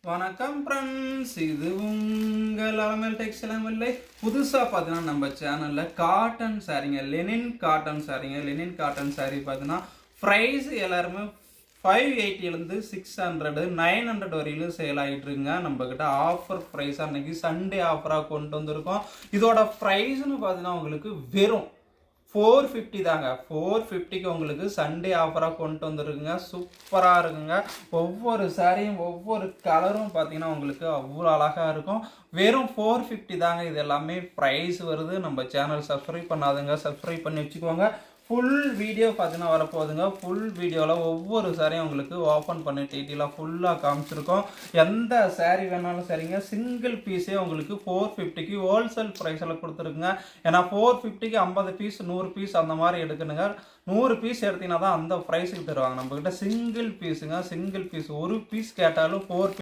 வணக்கம் ஃப்ரெண்ட்ஸ், இது உங்கள் அலமல் டெக்ஸ்டைல். புதுசாக பார்த்தீங்கன்னா நம்ம சேனலில் காட்டன் சாரீங்க, லெனின் காட்டன் சாரீங்க. லெனின் காட்டன் சாரீ பார்த்தீங்கன்னா ப்ரைஸ் எல்லாருமே 580 600 900 வரையிலும் சேல் ஆகிட்டு இருக்குங்க. நம்மக்கிட்ட ஆஃபர் ப்ரைஸ் அன்னைக்கு சண்டே ஆஃபராக கொண்டு வந்திருக்கோம். இதோட ப்ரைஸ்னு பார்த்தீங்கன்னா உங்களுக்கு வெறும் 450 தாங்க. 450க்கு உங்களுக்கு சண்டே ஆஃபராக கொண்டு வந்துருக்குங்க. சூப்பராக இருக்குங்க. ஒவ்வொரு சாரியும் ஒவ்வொரு கலரும் பார்த்தீங்கன்னா உங்களுக்கு அவ்வளோ அழகாக இருக்கும். வெறும் 450 தாங்க. இது எல்லாமே ப்ரைஸ் வருது. நம்ம சேனல் சப்ஸ்கிரைப் பண்ணாதுங்க, சப்ஸ்கிரைப் பண்ணி வச்சுக்கோங்க. ஃபுல் வீடியோ பார்த்தீங்கன்னா வரப்போகுதுங்க. ஃபுல் வீடியோவில் ஒவ்வொரு சாரியும் உங்களுக்கு ஓப்பன் பண்ணி டீட்டெயிலாக ஃபுல்லாக காமிச்சிருக்கோம். எந்த சாரீ வேணாலும் சரிங்க, சிங்கிள் பீஸே உங்களுக்கு 450க்கு ஹோல்சேல் ப்ரைஸில் கொடுத்துருக்குங்க. ஏன்னா 450க்கு 50 பீஸ் 100 பீஸ் அந்த மாதிரி எடுக்கணுங்க. 100 பீஸ் எடுத்தீங்கன்னா தான் அந்த ப்ரைஸுக்கு தருவாங்க. நம்மக்கிட்ட சிங்கிள் பீஸுங்க. சிங்கிள் பீஸ் ஒரு பீஸ் கேட்டாலும் 4